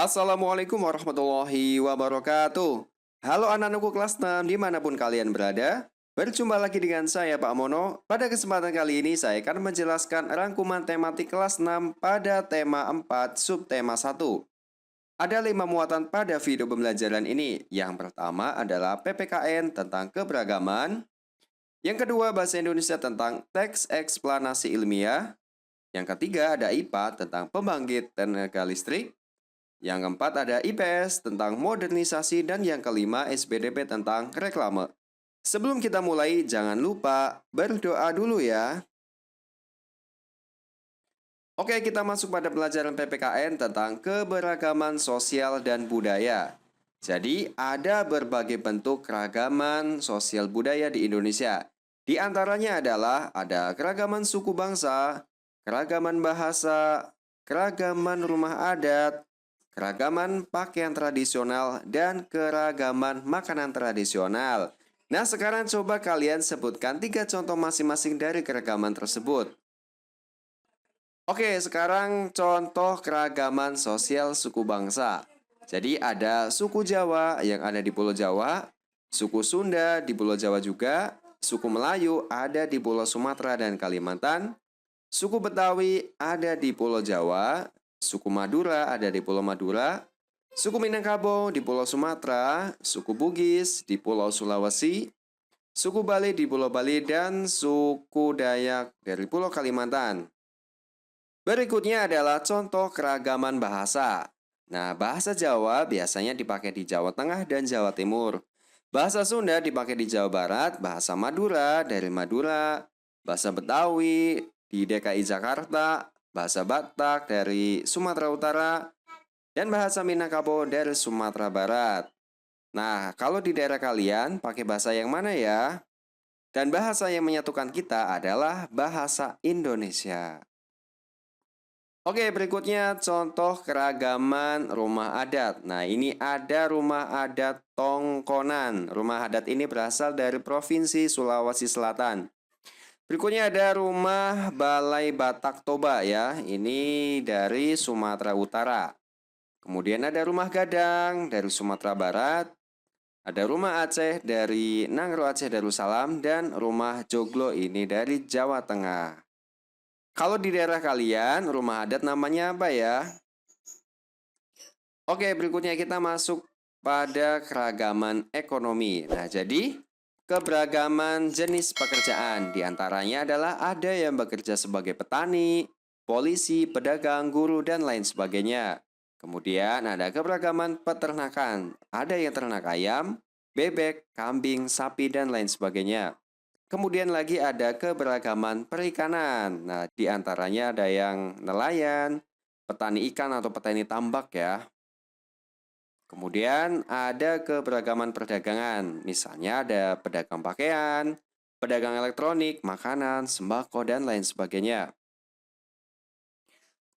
Assalamualaikum warahmatullahi wabarakatuh. Halo anak-anakku kelas 6 dimanapun kalian berada. Berjumpa lagi dengan saya Pak Mono. Pada kesempatan kali ini saya akan menjelaskan rangkuman tematik kelas 6 pada tema 4 subtema 1. Ada 5 muatan pada video pembelajaran ini. Yang pertama adalah PPKN tentang keberagaman. Yang kedua bahasa Indonesia tentang teks eksplanasi ilmiah. Yang ketiga ada IPA tentang pembangkit tenaga listrik. Yang keempat ada IPS tentang modernisasi dan yang kelima SPDP tentang reklame. Sebelum kita mulai, jangan lupa berdoa dulu ya. Oke, kita masuk pada pelajaran PPKN tentang keberagaman sosial dan budaya. Jadi, ada berbagai bentuk keragaman sosial budaya di Indonesia. Di antaranya adalah ada keragaman suku bangsa, keragaman bahasa, keragaman rumah adat, keragaman pakaian tradisional, dan keragaman makanan tradisional. Nah, sekarang coba kalian sebutkan 3 contoh masing-masing dari keragaman tersebut. Oke, sekarang contoh keragaman sosial suku bangsa. Jadi ada suku Jawa yang ada di Pulau Jawa, suku Sunda di Pulau Jawa juga, suku Melayu ada di Pulau Sumatera dan Kalimantan, suku Betawi ada di Pulau Jawa, suku Madura ada di Pulau Madura, suku Minangkabau di Pulau Sumatera, suku Bugis di Pulau Sulawesi, suku Bali di Pulau Bali, dan suku Dayak dari Pulau Kalimantan. Berikutnya adalah contoh keragaman bahasa. Nah, bahasa Jawa biasanya dipakai di Jawa Tengah dan Jawa Timur. Bahasa Sunda dipakai di Jawa Barat, bahasa Madura dari Madura, bahasa Betawi di DKI Jakarta, bahasa Batak dari Sumatera Utara, dan bahasa Minangkabau dari Sumatera Barat. Nah, kalau di daerah kalian pakai bahasa yang mana ya? Dan bahasa yang menyatukan kita adalah bahasa Indonesia. Oke, berikutnya contoh keragaman rumah adat. Nah, ini ada rumah adat Tongkonan. Rumah adat ini berasal dari Provinsi Sulawesi Selatan. Berikutnya ada rumah Balai Batak Toba ya. Ini dari Sumatera Utara. Kemudian ada rumah Gadang dari Sumatera Barat. Ada rumah Aceh dari Nangro Aceh Darussalam dan rumah Joglo ini dari Jawa Tengah. Kalau di daerah kalian, rumah adat namanya apa ya? Oke, berikutnya kita masuk pada keragaman ekonomi. Nah, jadi keberagaman jenis pekerjaan. Di antaranya adalah ada yang bekerja sebagai petani, polisi, pedagang, guru, dan lain sebagainya. Kemudian ada keberagaman peternakan. Ada yang ternak ayam, bebek, kambing, sapi, dan lain sebagainya. Kemudian lagi ada keberagaman perikanan. Nah, di antaranya ada yang nelayan, petani ikan atau petani tambak ya. Kemudian ada keberagaman perdagangan. Misalnya ada pedagang pakaian, pedagang elektronik, makanan, sembako, dan lain sebagainya.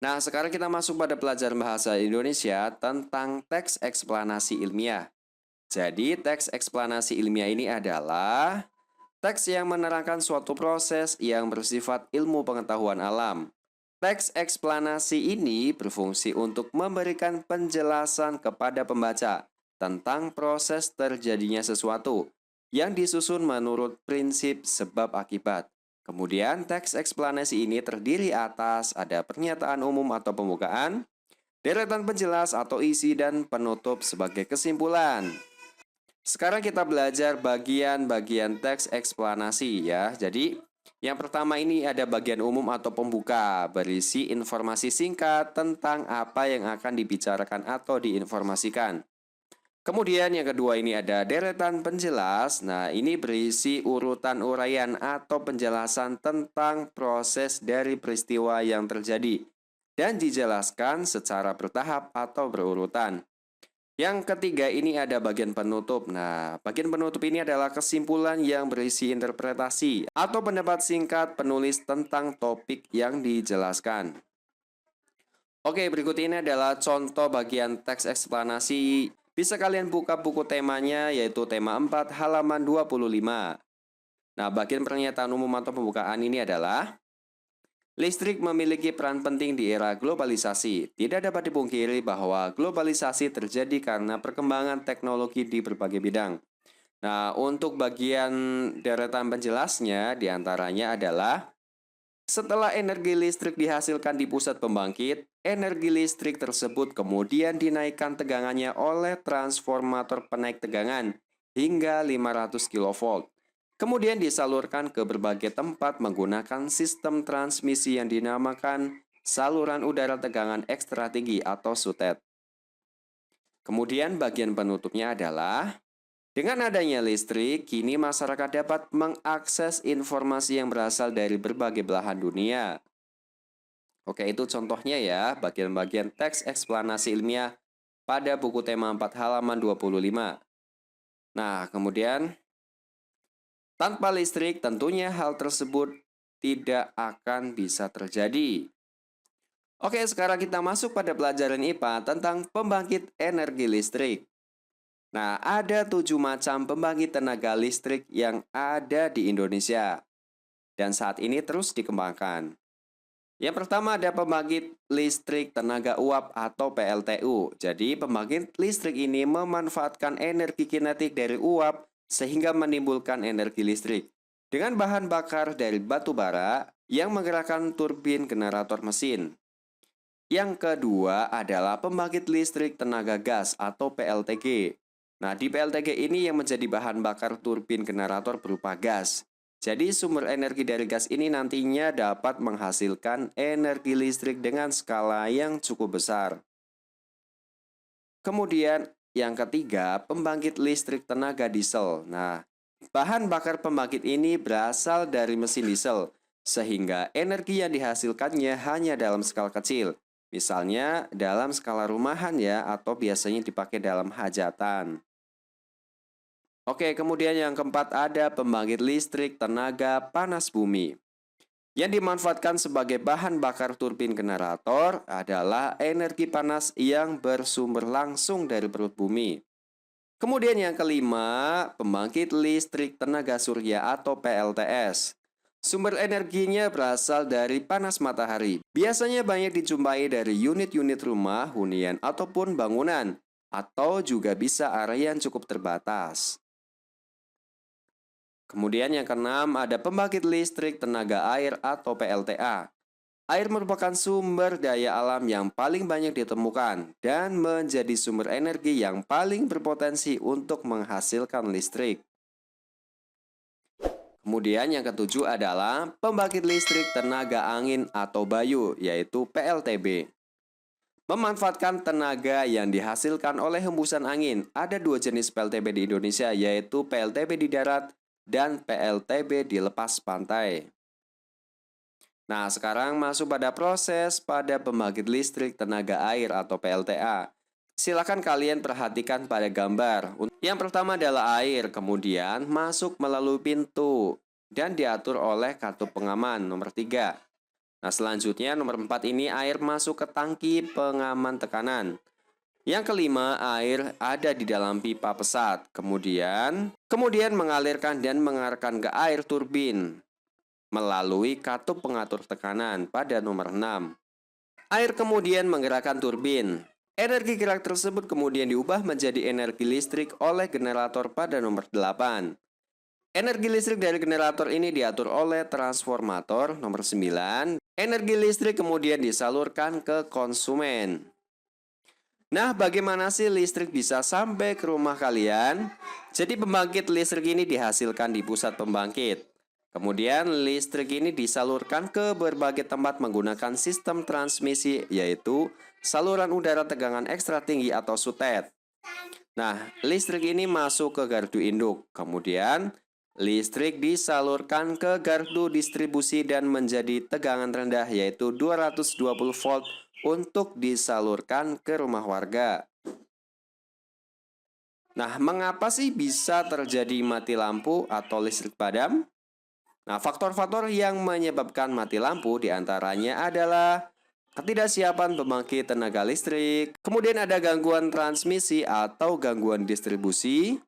Nah, sekarang kita masuk pada pelajaran bahasa Indonesia tentang teks eksplanasi ilmiah. Jadi, teks eksplanasi ilmiah ini adalah teks yang menerangkan suatu proses yang bersifat ilmu pengetahuan alam. Teks eksplanasi ini berfungsi untuk memberikan penjelasan kepada pembaca tentang proses terjadinya sesuatu yang disusun menurut prinsip sebab akibat. Kemudian teks eksplanasi ini terdiri atas ada pernyataan umum atau pembukaan, deretan penjelas atau isi, dan penutup sebagai kesimpulan. Sekarang kita belajar bagian-bagian teks eksplanasi ya. Jadi, yang pertama ini ada bagian umum atau pembuka, berisi informasi singkat tentang apa yang akan dibicarakan atau diinformasikan. Kemudian yang kedua ini ada deretan penjelas. Nah, ini berisi urutan uraian atau penjelasan tentang proses dari peristiwa yang terjadi dan dijelaskan secara bertahap atau berurutan. Yang ketiga ini ada bagian penutup. Nah, bagian penutup ini adalah kesimpulan yang berisi interpretasi atau pendapat singkat penulis tentang topik yang dijelaskan. Oke, berikut ini adalah contoh bagian teks eksplanasi. Bisa kalian buka buku temanya yaitu tema 4 halaman 25. Nah, bagian pernyataan umum atau pembukaan ini adalah Listrik memiliki peran penting di era globalisasi. Tidak dapat dipungkiri bahwa globalisasi terjadi karena perkembangan teknologi di berbagai bidang. Nah, untuk bagian deretan penjelasnya diantaranya adalah setelah energi listrik dihasilkan di pusat pembangkit, energi listrik tersebut kemudian dinaikkan tegangannya oleh transformator penaik tegangan hingga 500 kV. Kemudian disalurkan ke berbagai tempat menggunakan sistem transmisi yang dinamakan saluran udara tegangan ekstra tinggi atau SUTET. Kemudian bagian penutupnya adalah dengan adanya listrik, kini masyarakat dapat mengakses informasi yang berasal dari berbagai belahan dunia. Oke, itu contohnya ya, bagian-bagian teks eksplanasi ilmiah pada buku tema 4 halaman 25. Nah, kemudian tanpa listrik tentunya hal tersebut tidak akan bisa terjadi. Oke, sekarang kita masuk pada pelajaran IPA tentang pembangkit energi listrik. Nah, ada 7 macam pembangkit tenaga listrik yang ada di Indonesia dan saat ini terus dikembangkan. Yang pertama ada pembangkit listrik tenaga uap atau PLTU. Jadi, pembangkit listrik ini memanfaatkan energi kinetik dari uap sehingga menimbulkan energi listrik dengan bahan bakar dari batu bara yang menggerakkan turbin generator mesin. Yang kedua adalah pembangkit listrik tenaga gas atau PLTG. Nah, di PLTG ini yang menjadi bahan bakar turbin generator berupa gas. Jadi, sumber energi dari gas ini nantinya dapat menghasilkan energi listrik dengan skala yang cukup besar. Kemudian, yang ketiga, pembangkit listrik tenaga diesel. Nah, bahan bakar pembangkit ini berasal dari mesin diesel, sehingga energi yang dihasilkannya hanya dalam skala kecil. Misalnya dalam skala rumahan ya, atau biasanya dipakai dalam hajatan. Oke, kemudian yang keempat ada pembangkit listrik tenaga panas bumi. Yang dimanfaatkan sebagai bahan bakar turbin generator adalah energi panas yang bersumber langsung dari perut bumi. Kemudian yang kelima, pembangkit listrik tenaga surya atau PLTS. Sumber energinya berasal dari panas matahari. Biasanya banyak dijumpai dari unit-unit rumah, hunian, ataupun bangunan, atau juga bisa area yang cukup terbatas. Kemudian yang keenam ada pembangkit listrik tenaga air atau PLTA. Air merupakan sumber daya alam yang paling banyak ditemukan dan menjadi sumber energi yang paling berpotensi untuk menghasilkan listrik. Kemudian yang ketujuh adalah pembangkit listrik tenaga angin atau bayu, yaitu PLTB. Memanfaatkan tenaga yang dihasilkan oleh hembusan angin. Ada dua jenis PLTB di Indonesia, yaitu PLTB di darat dan PLTB di lepas pantai. Nah, sekarang masuk pada proses pada pembangkit listrik tenaga air atau PLTA. Silakan kalian perhatikan pada gambar. Yang pertama adalah air, kemudian masuk melalui pintu dan diatur oleh kartu pengaman nomor 3. Nah, selanjutnya nomor 4 ini air masuk ke tangki pengaman tekanan. Yang kelima, air ada di dalam pipa pesat. Kemudian mengalirkan dan mengarahkan ke air turbin melalui katup pengatur tekanan pada nomor 6. Air kemudian menggerakkan turbin. Energi gerak tersebut kemudian diubah menjadi energi listrik oleh generator pada nomor 8. Energi listrik dari generator ini diatur oleh transformator nomor 9. Energi listrik kemudian disalurkan ke konsumen. Nah, bagaimana sih listrik bisa sampai ke rumah kalian? Jadi pembangkit listrik ini dihasilkan di pusat pembangkit. Kemudian listrik ini disalurkan ke berbagai tempat menggunakan sistem transmisi, yaitu saluran udara tegangan ekstra tinggi atau SUTET. Nah, listrik ini masuk ke gardu induk. Kemudian listrik disalurkan ke gardu distribusi dan menjadi tegangan rendah, yaitu 220 volt untuk disalurkan ke rumah warga. Nah, mengapa sih bisa terjadi mati lampu atau listrik padam? Nah, faktor-faktor yang menyebabkan mati lampu diantaranya adalah ketidaksiapan pembangkit tenaga listrik, kemudian ada gangguan transmisi atau gangguan distribusi,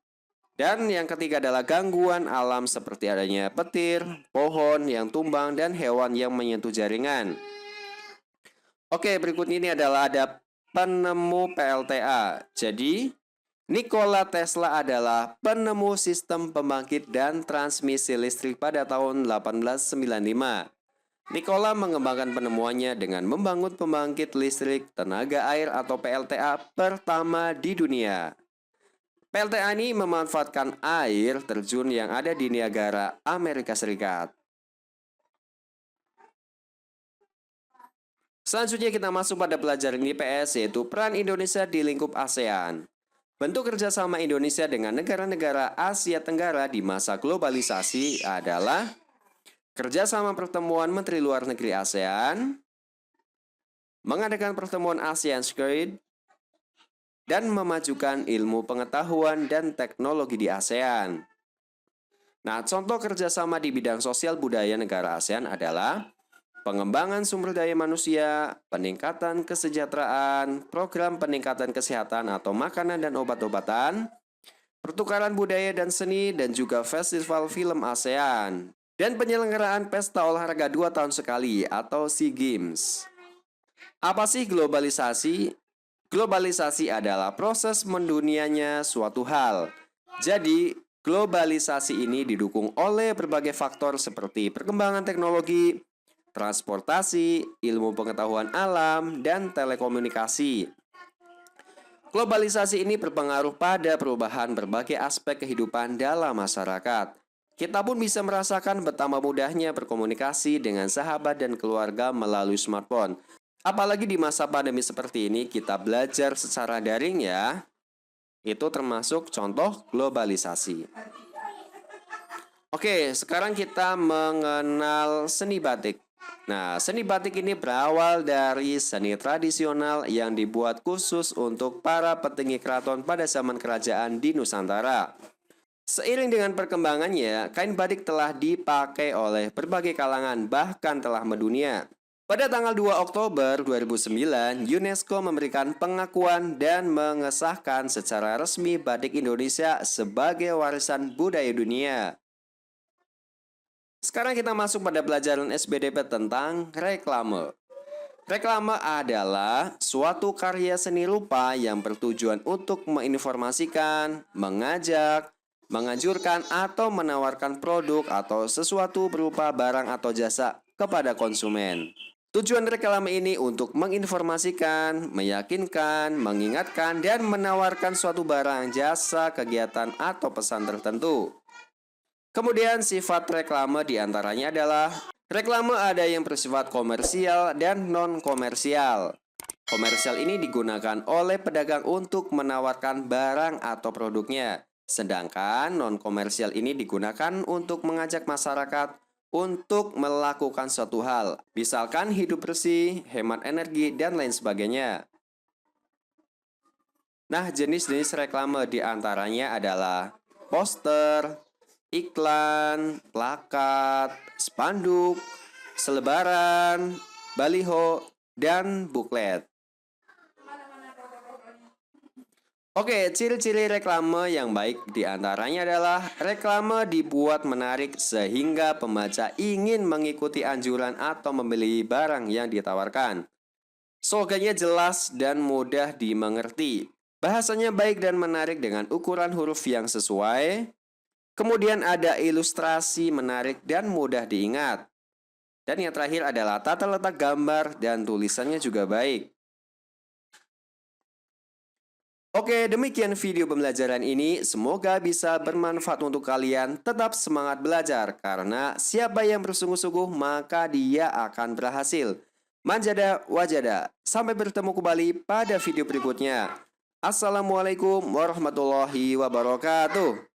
Dan yang ketiga adalah gangguan alam seperti adanya petir, pohon yang tumbang, dan hewan yang menyentuh jaringan. Oke, berikut ini adalah ada penemu PLTA. Jadi, Nikola Tesla adalah penemu sistem pembangkit dan transmisi listrik pada tahun 1895. Nikola mengembangkan penemuannya dengan membangun pembangkit listrik tenaga air atau PLTA pertama di dunia. PLTA ini memanfaatkan air terjun yang ada di Niagara, Amerika Serikat. Selanjutnya kita masuk pada pelajaran IPS, yaitu peran Indonesia di lingkup ASEAN. Bentuk kerjasama Indonesia dengan negara-negara Asia Tenggara di masa globalisasi adalah kerjasama pertemuan Menteri Luar Negeri ASEAN, mengadakan pertemuan ASEAN Squared, dan memajukan ilmu pengetahuan dan teknologi di ASEAN. Nah, contoh kerjasama di bidang sosial budaya negara ASEAN adalah pengembangan sumber daya manusia, peningkatan kesejahteraan, program peningkatan kesehatan atau makanan dan obat-obatan, pertukaran budaya dan seni, dan juga festival film ASEAN, dan penyelenggaraan pesta olahraga 2 tahun sekali atau SEA Games. Apa sih globalisasi? Globalisasi adalah proses mendunianya suatu hal. Jadi, globalisasi ini didukung oleh berbagai faktor seperti perkembangan teknologi, transportasi, ilmu pengetahuan alam, dan telekomunikasi. Globalisasi ini berpengaruh pada perubahan berbagai aspek kehidupan dalam masyarakat. Kita pun bisa merasakan betapa mudahnya berkomunikasi dengan sahabat dan keluarga melalui smartphone. Apalagi di masa pandemi seperti ini, kita belajar secara daring ya. Itu termasuk contoh globalisasi. Oke, sekarang kita mengenal seni batik. Nah, seni batik ini berawal dari seni tradisional yang dibuat khusus untuk para petinggi keraton pada zaman kerajaan di Nusantara. Seiring dengan perkembangannya, kain batik telah dipakai oleh berbagai kalangan, bahkan telah mendunia. Pada tanggal 2 Oktober 2009, UNESCO memberikan pengakuan dan mengesahkan secara resmi batik Indonesia sebagai warisan budaya dunia. Sekarang kita masuk pada pelajaran SBDP tentang reklame. Reklame adalah suatu karya seni rupa yang bertujuan untuk menginformasikan, mengajak, menganjurkan, atau menawarkan produk atau sesuatu berupa barang atau jasa kepada konsumen. Tujuan reklame ini untuk menginformasikan, meyakinkan, mengingatkan, dan menawarkan suatu barang, jasa, kegiatan, atau pesan tertentu. Kemudian sifat reklame diantaranya adalah reklame ada yang bersifat komersial dan non-komersial. Komersial ini digunakan oleh pedagang untuk menawarkan barang atau produknya. Sedangkan non-komersial ini digunakan untuk mengajak masyarakat untuk melakukan suatu hal. Misalkan hidup bersih, hemat energi, dan lain sebagainya. Nah, jenis-jenis reklame diantaranya adalah poster, iklan, plakat, spanduk, selebaran, baliho, dan buklet. Oke, ciri-ciri reklame yang baik diantaranya adalah reklame dibuat menarik sehingga pembaca ingin mengikuti anjuran atau membeli barang yang ditawarkan. Slogannya jelas dan mudah dimengerti. Bahasanya baik dan menarik dengan ukuran huruf yang sesuai. Kemudian ada ilustrasi menarik dan mudah diingat. Dan yang terakhir adalah tata letak gambar dan tulisannya juga baik. Oke, demikian video pembelajaran ini. Semoga bisa bermanfaat untuk kalian. Tetap semangat belajar, karena siapa yang bersungguh-sungguh maka dia akan berhasil. Manjada wajada. Sampai bertemu kembali pada video berikutnya. Assalamualaikum warahmatullahi wabarakatuh.